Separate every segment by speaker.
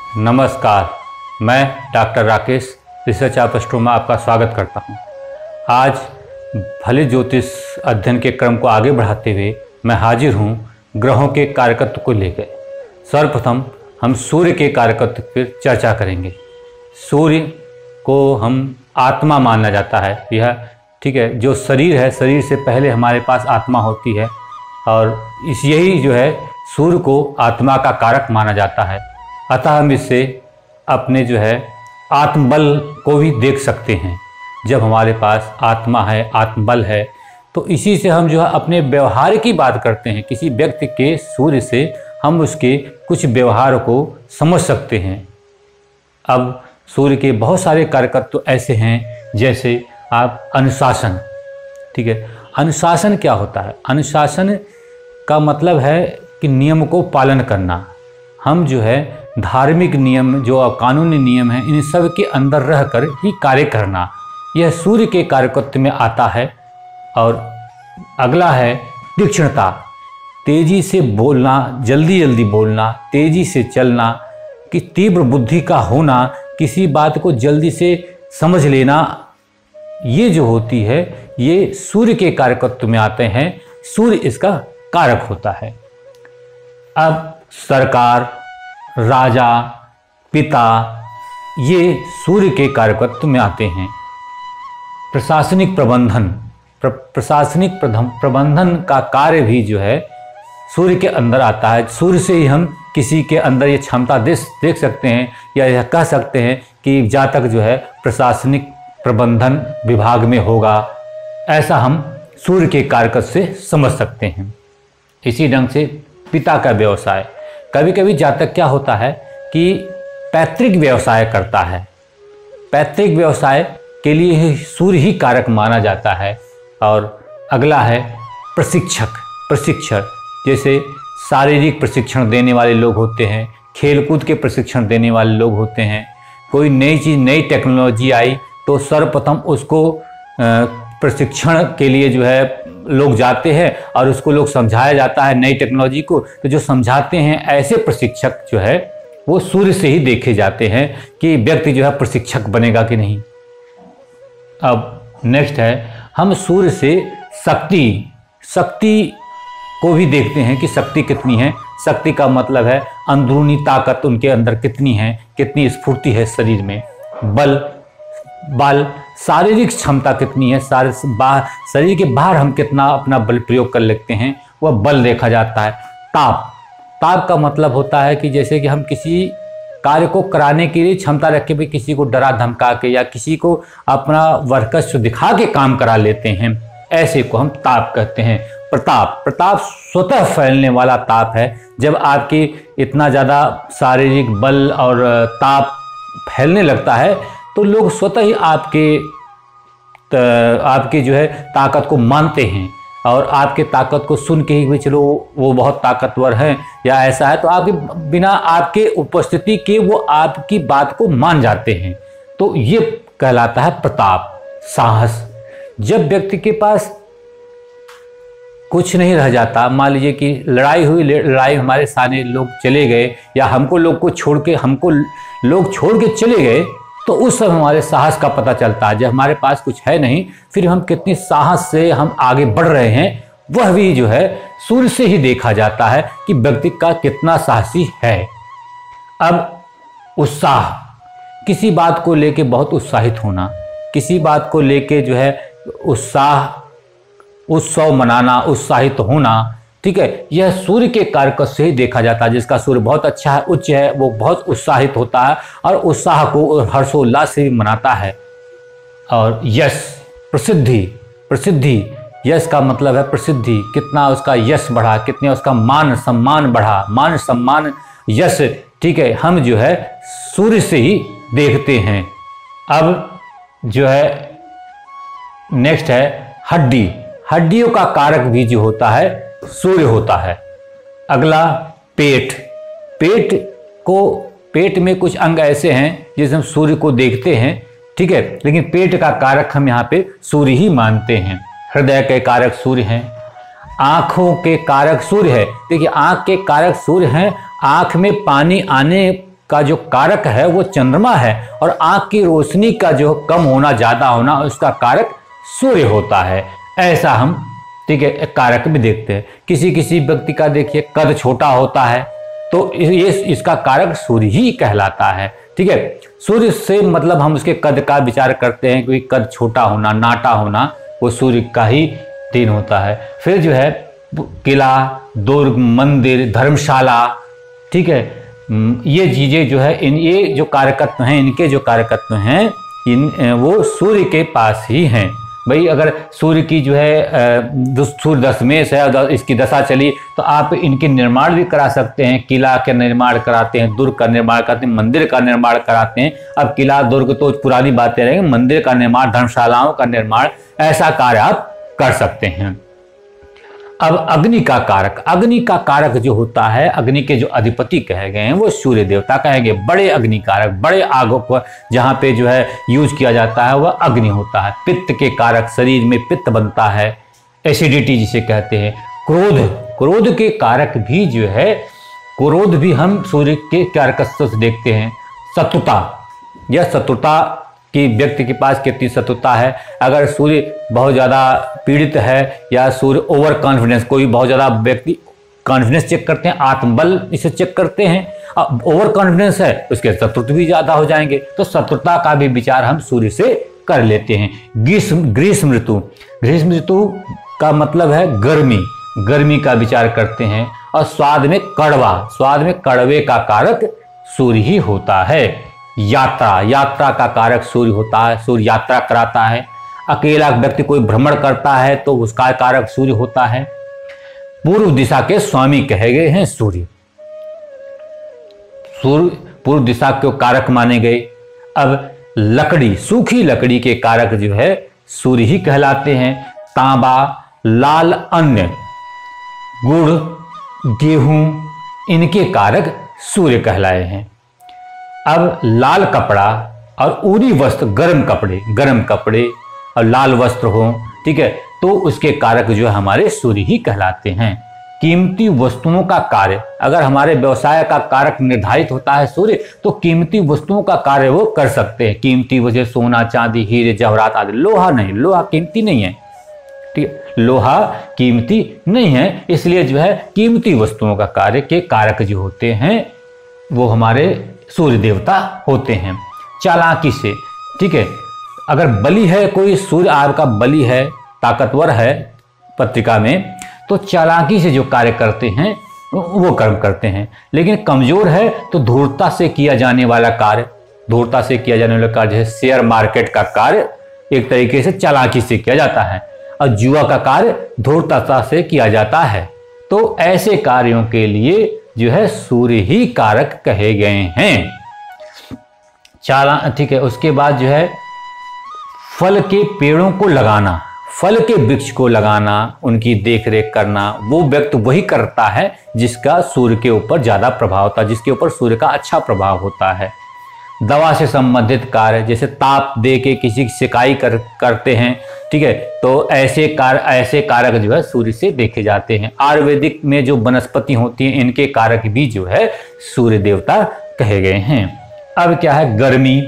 Speaker 1: नमस्कार, मैं doctor Rakesh research of एस्ट्रोमा आपका स्वागत करता हूं। आज फलित ज्योतिष अध्ययन के क्रम को आगे बढ़ाते हुए मैं हाजिर हूं ग्रहों के कारकत्व को लेकर। सर्वप्रथम हम सूर्य के कारकत्व पर चर्चा करेंगे। सूर्य को हम आत्मा माना जाता है। यह ठीक है, जो शरीर है, शरीर से पहले हमारे पास आत्मा होती है और यही जो है सूर्य को आत्मा का कारक माना जाता है। अतः हम इससे अपने जो है आत्मबल को भी देख सकते हैं। जब हमारे पास आत्मा है, आत्मबल है, तो इसी से हम जो है अपने व्यवहार की बात करते हैं। किसी व्यक्ति के सूर्य से हम उसके कुछ व्यवहार को समझ सकते हैं। अब सूर्य के बहुत सारे कारकत्व ऐसे हैं, जैसे आप अनुशासन। ठीक है, अनुशासन क्या होता है? अनुशासन का मतलब है कि नियम को पालन करना। हम जो है धार्मिक नियम, जो कानूनी नियम है, इन सब के अंदर रहकर ही कार्य करना, यह सूर्य के कारकत्व में आता है। और अगला है तीक्ष्णता, तेजी से बोलना, जल्दी जल्दी बोलना, तेजी से चलना, कि तीव्र बुद्धि का होना, किसी बात को जल्दी से समझ लेना, ये जो होती है ये सूर्य के कारकत्व में आते हैं। सूर्य इसका कारक होता है। अब सरकार, राजा, पिता, ये सूर्य के कारकत्व में आते हैं। प्रशासनिक प्रबंधन, प्रशासनिक प्रबंधन का कार्य भी जो है सूर्य के अंदर आता है। सूर्य से ही हम किसी के अंदर ये क्षमता देख सकते हैं, या यह कह सकते हैं कि जातक जो है प्रशासनिक प्रबंधन विभाग में होगा, ऐसा हम सूर्य के कारकत्व से समझ सकते हैं। इसी ढंग से पिता का व्यवसाय, कभी कभी जातक क्या होता है कि पैतृक व्यवसाय करता है। पैतृक व्यवसाय के लिए ही सूर्य ही कारक माना जाता है। और अगला है प्रशिक्षण, जैसे शारीरिक प्रशिक्षण देने वाले लोग होते हैं, खेलकूद के प्रशिक्षण देने वाले लोग होते हैं। कोई नई चीज़, नई टेक्नोलॉजी आई तो सर्वप्रथम उसको प्रशिक्षण के लिए जो है लोग जाते हैं और उसको लोग समझाया जाता है नई टेक्नोलॉजी को। तो जो समझाते हैं ऐसे प्रशिक्षक जो है वो सूर्य से ही देखे जाते हैं कि व्यक्ति जो है प्रशिक्षक बनेगा कि नहीं। अब नेक्स्ट है, हम सूर्य से शक्ति को भी देखते हैं कि शक्ति कितनी है। शक्ति का मतलब है अंदरूनी ताकत उनके अंदर कितनी है, कितनी स्फूर्ति है शरीर में। बल, शारीरिक क्षमता कितनी है, शरीर के बाहर हम कितना अपना बल प्रयोग कर लेते हैं, वह बल देखा जाता है। ताप का मतलब होता है कि जैसे कि हम किसी कार्य को कराने के लिए क्षमता रख के भी किसी को डरा धमका के या किसी को अपना वर्चस्व दिखा के काम करा लेते हैं, ऐसे को हम ताप कहते हैं। प्रताप स्वतः फैलने वाला ताप है। जब आपकी इतना ज़्यादा शारीरिक बल और ताप फैलने लगता है तो लोग स्वतः ही आपके जो है ताकत को मानते हैं और आपके ताकत को सुन के ही भाई चलो वो बहुत ताकतवर हैं या ऐसा है, तो आपके बिना आपके उपस्थिति के वो आपकी बात को मान जाते हैं। तो ये कहलाता है प्रताप, साहस। जब व्यक्ति के पास कुछ नहीं रह जाता, मान लीजिए कि लड़ाई हमारे सामने लोग चले गए या हमको लोग छोड़ के चले गए, तो उस समय हमारे साहस का पता चलता है। जब हमारे पास कुछ है नहीं, फिर हम कितनी साहस से हम आगे बढ़ रहे हैं, वह भी जो है सूर्य से ही देखा जाता है कि व्यक्ति का कितना साहसी है। अब उत्साह, किसी बात को लेके बहुत उत्साहित होना, किसी बात को लेके जो है उत्सव मनाना, उत्साहित होना, ठीक है, यह सूर्य के कारक से ही देखा जाता है। जिसका सूर्य बहुत अच्छा है, उच्च है, वो बहुत उत्साहित होता है और उत्साह को हर्षोल्लास से भी मनाता है। और यश, प्रसिद्धि, यश का मतलब है प्रसिद्धि, कितना उसका यश बढ़ा, कितने उसका मान सम्मान बढ़ा, मान सम्मान यश, ठीक है, हम जो है सूर्य से ही देखते हैं। अब जो है नेक्स्ट है हड्डियों का कारक भी जो होता है सूर्य होता है। अगला पेट में कुछ अंग ऐसे हैं जिसे हम सूर्य को देखते हैं, ठीक है, लेकिन पेट का कारक हम यहाँ पे सूर्य ही मानते हैं। हृदय के कारक सूर्य हैं, आँखों के कारक सूर्य है। देखिए, आँख के कारक सूर्य हैं। आँख में पानी आने का जो कारक है वो चंद्रमा है, और आंख की रोशनी का जो कम होना ज़्यादा होना उसका कारक सूर्य होता है। ऐसा हम, ठीक है, कारक भी देखते हैं। किसी किसी व्यक्ति का देखिए कद छोटा होता है, तो ये इसका कारक सूर्य ही कहलाता है। ठीक है, सूर्य से मतलब हम उसके कद का विचार करते हैं, क्योंकि कद छोटा होना, नाटा होना, वो सूर्य का ही दिन होता है। फिर जो है किला, दुर्ग, मंदिर, धर्मशाला, ठीक है, ये चीजें जो है ये जो कारकत्व हैं, इनके जो कारकत्व हैं वो सूर्य के पास ही हैं। भाई अगर सूर्य की जो है सूर्य दशमेश है और इसकी दशा चली तो आप इनके निर्माण भी करा सकते हैं। किला का निर्माण कराते हैं, दुर्ग का निर्माण कराते हैं, मंदिर का निर्माण कराते हैं। अब किला दुर्ग तो पुरानी बातें रहेंगी, मंदिर का निर्माण, धर्मशालाओं का निर्माण, ऐसा कार्य आप कर सकते हैं। अब अग्नि का कारक, अग्नि का कारक जो होता है, अग्नि के जो अधिपति कहे गए हैं वो सूर्य देवता कहेंगे। बड़े अग्नि कारक, बड़े आगों को जहाँ पे जो है यूज किया जाता है वह अग्नि होता है। पित्त के कारक, शरीर में पित्त बनता है, एसिडिटी जिसे कहते हैं। क्रोध, क्रोध के कारक भी जो है, क्रोध भी हम सूर्य के कारकत्व से देखते हैं। शत्रुता, यह शत्रुता कि व्यक्ति के पास कितनी शत्रुता है। अगर सूर्य बहुत ज़्यादा पीड़ित है या सूर्य ओवर कॉन्फिडेंस, कोई बहुत ज़्यादा व्यक्ति कॉन्फिडेंस चेक करते हैं, आत्मबल इसे चेक करते हैं, अब ओवर कॉन्फिडेंस है उसके शत्रुता भी ज़्यादा हो जाएंगे। तो शत्रुता का भी विचार हम सूर्य से कर लेते हैं। ग्रीष्म ऋतु, ग्रीष्म ऋतु का मतलब है गर्मी, गर्मी का विचार करते हैं। और स्वाद में कड़वा, स्वाद में कड़वे का कारक सूर्य ही होता है। यात्रा, यात्रा का कारक सूर्य होता है, सूर्य यात्रा कराता है। अकेला व्यक्ति कोई भ्रमण करता है तो उसका कारक सूर्य होता है। पूर्व दिशा के स्वामी कहे गए हैं सूर्य, सूर्य पूर्व दिशा के कारक माने गए। अब लकड़ी, सूखी लकड़ी के कारक जो है सूर्य ही कहलाते हैं। तांबा, लाल अन्न, गुड़, गेहूं, इनके कारक सूर्य कहलाए हैं। अब लाल कपड़ा और ऊनी वस्त्र, गर्म कपड़े और लाल वस्त्र हो, ठीक है, तो उसके कारक जो है हमारे सूर्य ही कहलाते हैं। कीमती वस्तुओं का कार्य, अगर हमारे व्यवसाय का कारक निर्धारित होता है सूर्य, तो कीमती वस्तुओं का कार्य वो कर सकते हैं। कीमती वजह सोना, चांदी, हीरे, जवाहरात आदि। लोहा नहीं, लोहा कीमती नहीं है, ठीक है, लोहा कीमती नहीं है, इसलिए जो है कीमती वस्तुओं का कार्य के कारक जो होते हैं वो हमारे सूर्य देवता होते हैं। चालाकी से, ठीक है, अगर बलि है, कोई सूर्य आपका बलि है, ताकतवर है पत्रिका में, तो चालाकी से जो कार्य करते हैं वो कर्म करते हैं। लेकिन कमजोर है तो धूर्तता से किया जाने वाला कार्य, धूर्तता से किया जाने वाला कार्य जैसे शेयर मार्केट का कार्य एक तरीके से चालाकी से किया जाता है, और जुआ का कार्य धूर्तता से किया जाता है। तो ऐसे कार्यों के लिए जो है सूर्य ही कारक कहे गए हैं। ठीक है, उसके बाद जो है फल के पेड़ों को लगाना, फल के वृक्ष को लगाना, उनकी देखरेख करना, वो व्यक्ति वही करता है जिसका सूर्य के ऊपर ज्यादा प्रभाव होता है, जिसके ऊपर सूर्य का अच्छा प्रभाव होता है। दवा से संबंधित कार्य, जैसे ताप दे के किसी की सिकाई करते हैं, ठीक है, तो ऐसे कारक जो है सूर्य से देखे जाते हैं। आयुर्वेदिक में जो वनस्पति होती हैं इनके कारक भी जो है सूर्य देवता कहे गए हैं। अब क्या है, गर्मी,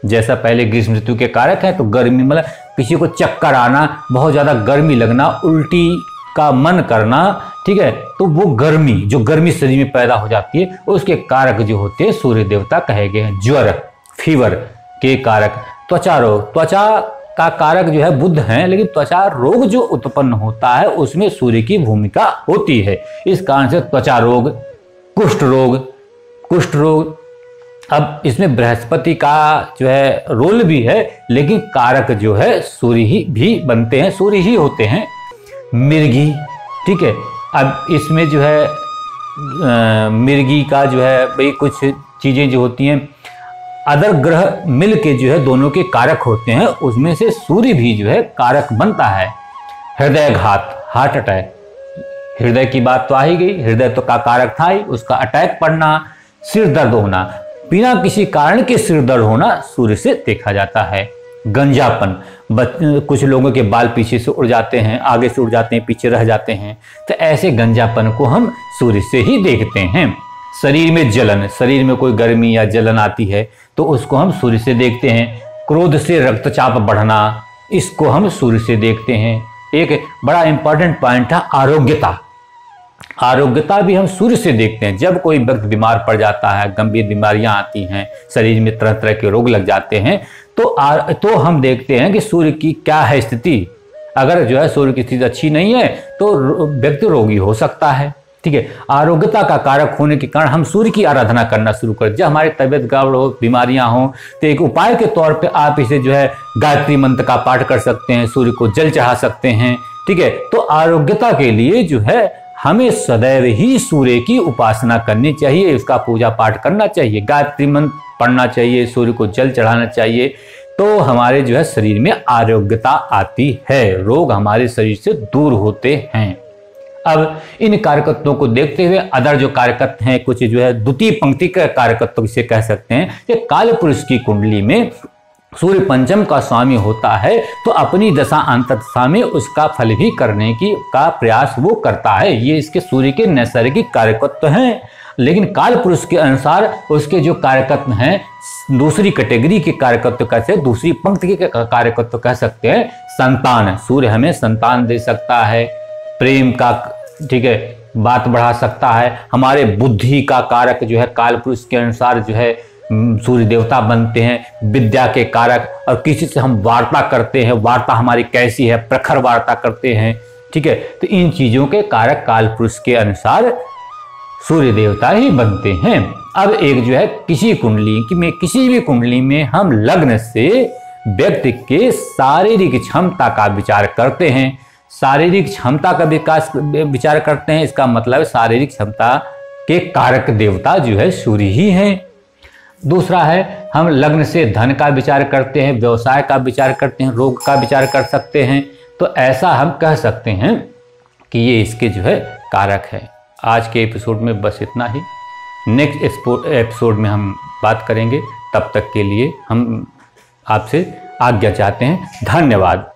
Speaker 1: जैसा पहले ग्रीष्म ऋतु के कारक है, तो गर्मी मतलब किसी को चक्कर आना, बहुत ज्यादा गर्मी लगना, उल्टी का मन करना, ठीक है, तो वो गर्मी, जो गर्मी शरीर में पैदा हो जाती है, उसके कारक जो होते हैं सूर्य देवता कहे गए हैं। ज्वर, फीवर के कारक। त्वचा रोग, त्वचा का कारक जो है बुध है, लेकिन त्वचा रोग जो उत्पन्न होता है उसमें सूर्य की भूमिका होती है। इस कारण से त्वचा रोग, कुष्ठ रोग, कुष्ठ रोग, अब इसमें बृहस्पति का जो है रोल भी है, लेकिन कारक जो है सूर्य ही भी बनते हैं, सूर्य ही होते हैं। मिर्गी, ठीक है, अब इसमें जो है मिर्गी का जो है भाई कुछ चीजें जो होती हैं अदर ग्रह मिल के जो है दोनों के कारक होते हैं, उसमें से सूर्य भी जो है कारक बनता है। हृदयघात, हार्ट अटैक, हृदय की बात तो आ ही गई, हृदय तो का कारक था ही, उसका अटैक पड़ना, सिर दर्द होना, बिना किसी कारण के सिर दर्द होना सूर्य से देखा जाता है। गंजापन, कुछ लोगों के बाल पीछे से उड़ जाते हैं, आगे से उड़ जाते हैं, पीछे रह जाते हैं, तो ऐसे गंजापन को हम सूर्य से ही देखते हैं। शरीर में जलन, शरीर में कोई गर्मी या जलन आती है तो उसको हम सूर्य से देखते हैं। क्रोध से रक्तचाप बढ़ना, इसको हम सूर्य से देखते हैं। एक बड़ा इंपॉर्टेंट पॉइंट है आरोग्यता। आरोग्यता भी हम सूर्य से देखते हैं। जब कोई व्यक्ति बीमार पड़ जाता है, गंभीर बीमारियां आती हैं, शरीर में तरह तरह के रोग लग जाते हैं, तो हम देखते हैं कि सूर्य की क्या है स्थिति। अगर जो है सूर्य की स्थिति अच्छी नहीं है तो व्यक्ति रोगी हो सकता है। ठीक है, आरोग्यता का कारक होने के कारण हम सूर्य की आराधना करना शुरू कर। जब हमारी तबियत गड़बड़ हो, बीमारियां हो, तो एक उपाय के तौर पे आप इसे जो है गायत्री मंत्र का पाठ कर सकते हैं, सूर्य को जल चढ़ा सकते हैं। ठीक है, तो आरोग्यता के लिए जो है हमें सदैव ही सूर्य की उपासना करनी चाहिए, उसका पूजा पाठ करना चाहिए, गायत्री मंत्र पढ़ना चाहिए, सूर्य को जल चढ़ाना चाहिए। तो हमारे जो है शरीर में आरोग्यता आती है, रोग हमारे शरीर से दूर होते हैं। अब इन कार्यकत्वों को देखते हुए अदर जो कार्यकत्व हैं, कुछ जो है द्वितीय पंक्ति का कार्यकत्व इसे कह सकते हैं कि काल पुरुष की कुंडली में सूर्य पंचम का स्वामी होता है तो अपनी दशा अंतदशा में उसका फल भी करने का प्रयास वो करता है। ये इसके सूर्य के नैसर्गिक कार्यकत्व हैं। लेकिन काल पुरुष के अनुसार उसके जो कार्यकत्व हैं दूसरी कैटेगरी के कार्यकत्व कैसे, दूसरी पंक्ति के कार्यकत्व कह सकते हैं। संतान, सूर्य हमें संतान दे सकता है, प्रेम का, ठीक है, बात बढ़ा सकता है। हमारे बुद्धि का कारक जो है काल पुरुष के अनुसार जो है सूर्य देवता बनते हैं, विद्या के कारक। और किसी से हम वार्ता करते हैं, वार्ता हमारी कैसी है, प्रखर वार्ता करते हैं। ठीक है, तो इन चीजों के कारक काल पुरुष के अनुसार सूर्य देवता ही बनते हैं। अब एक जो है किसी भी कुंडली में हम लग्न से व्यक्ति के शारीरिक क्षमता का विचार करते हैं, शारीरिक क्षमता का विचार करते हैं। इसका मतलब शारीरिक क्षमता के कारक देवता जो है सूर्य ही हैं। दूसरा है हम लग्न से धन का विचार करते हैं, व्यवसाय का विचार करते हैं, रोग का विचार कर सकते हैं। तो ऐसा हम कह सकते हैं कि ये इसके जो है कारक है। आज के एपिसोड में बस इतना ही। नेक्स्ट एपिसोड में हम बात करेंगे। तब तक के लिए हम आपसे आज्ञा चाहते हैं। धन्यवाद।